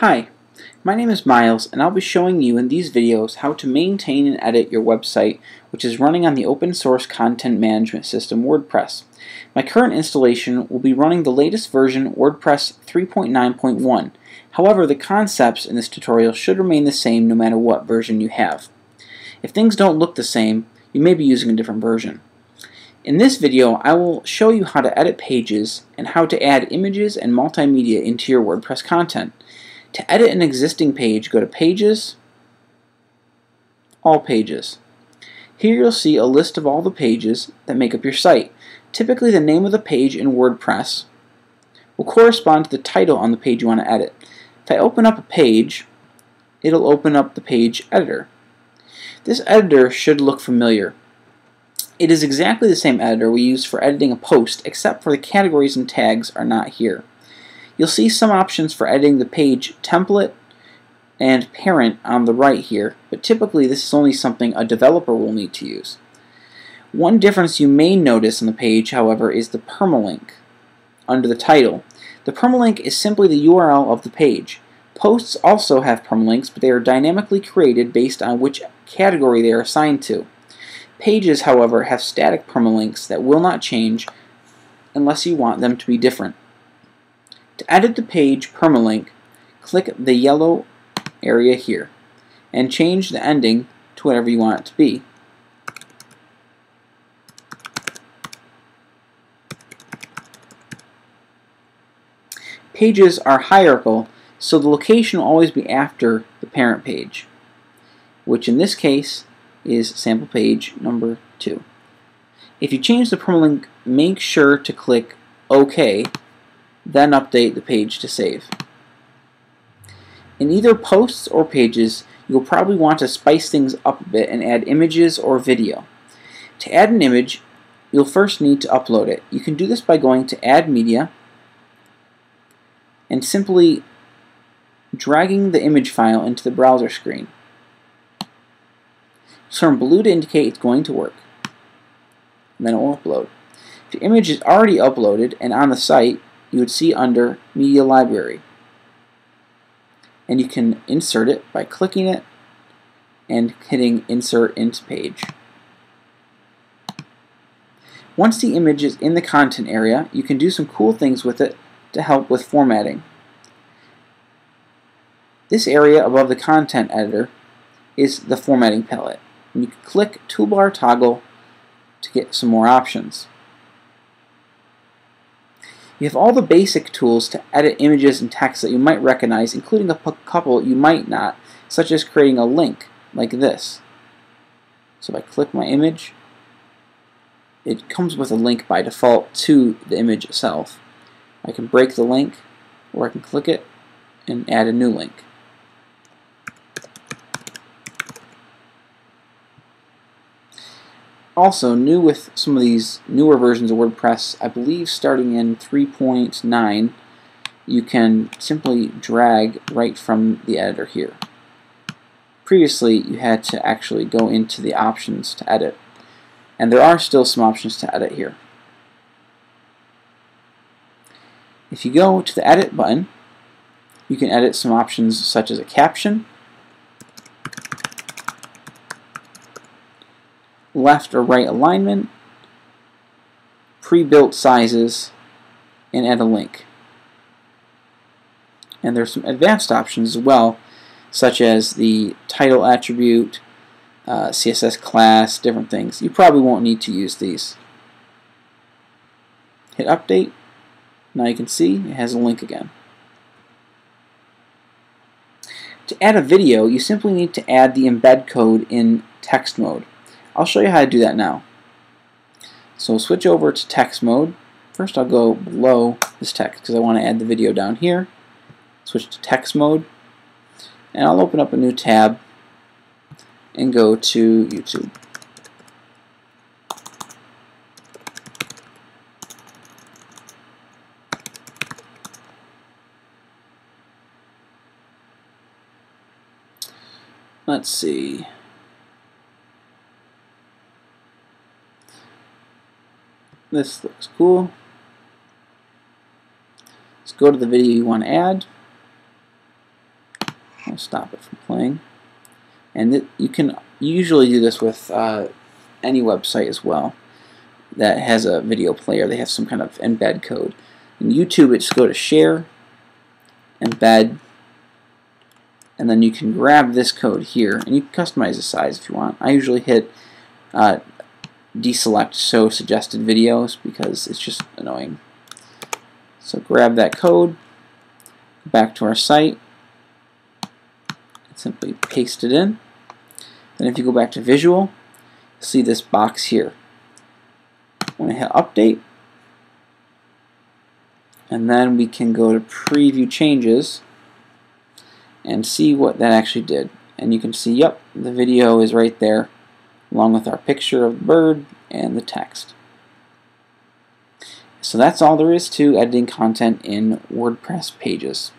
Hi, my name is Miles, and I'll be showing you in these videos how to maintain and edit your website, which is running on the open source content management system WordPress. My current installation will be running the latest version, WordPress 3.9.1. However, the concepts in this tutorial should remain the same no matter what version you have. If things don't look the same, you may be using a different version. In this video, I will show you how to edit pages and how to add images and multimedia into your WordPress content. To edit an existing page, go to Pages, All Pages. Here you'll see a list of all the pages that make up your site. Typically the name of the page in WordPress will correspond to the title on the page you want to edit. If I open up a page, it'll open up the page editor. This editor should look familiar. It is exactly the same editor we use for editing a post, except for the categories and tags are not here. You'll see some options for editing the page template and parent on the right here, but typically this is only something a developer will need to use. One difference you may notice on the page, however, is the permalink under the title. The permalink is simply the URL of the page. Posts also have permalinks, but they are dynamically created based on which category they are assigned to. Pages, however, have static permalinks that will not change unless you want them to be different. To edit the page permalink, click the yellow area here and change the ending to whatever you want it to be. Pages are hierarchical, so the location will always be after the parent page, which in this case is sample page number 2. If you change the permalink, make sure to click OK, then update the page to save. In either posts or pages, you'll probably want to spice things up a bit and add images or video. To add an image, you'll first need to upload it. You can do this by going to Add Media and simply dragging the image file into the browser screen. Turn blue to indicate it's going to work, and then it will upload. If your image is already uploaded and on the site, you would see under Media Library. And you can insert it by clicking it and hitting Insert into Page. Once the image is in the content area, you can do some cool things with it to help with formatting. This area above the content editor is the formatting palette. And you can click Toolbar Toggle to get some more options. You have all the basic tools to edit images and text that you might recognize, including a couple you might not, such as creating a link like this. So if I click my image, it comes with a link by default to the image itself. I can break the link, or I can click it and add a new link. Also, new with some of these newer versions of WordPress, I believe starting in 3.9, you can simply drag right from the editor here. Previously, you had to actually go into the options to edit, and there are still some options to edit here. If you go to the Edit button, you can edit some options such as a caption, left or right alignment, pre-built sizes, and add a link. And there's some advanced options as well, such as the title attribute, CSS class, different things. You probably won't need to use these. Hit update. Now you can see it has a link again. To add a video, you simply need to add the embed code in text mode. I'll show you how to do that now. So we'll switch over to text mode. First I'll go below this text because I want to add the video down here. Switch to text mode, and I'll open up a new tab and go to YouTube. Let's see. This looks cool. Let's go to the video you want to add. I'll stop it from playing. And you can usually do this with any website as well that has a video player. They have some kind of embed code. In YouTube, it's go to Share, Embed, and then you can grab this code here, and you can customize the size if you want. I usually hit deselect show suggested videos because it's just annoying. So grab that code, back to our site, and simply paste it in. Then if you go back to visual, see this box here. When I hit update, and then we can go to preview changes and see what that actually did. And you can see, yep, the video is right there along with our picture of the bird and the text. So that's all there is to editing content in WordPress pages.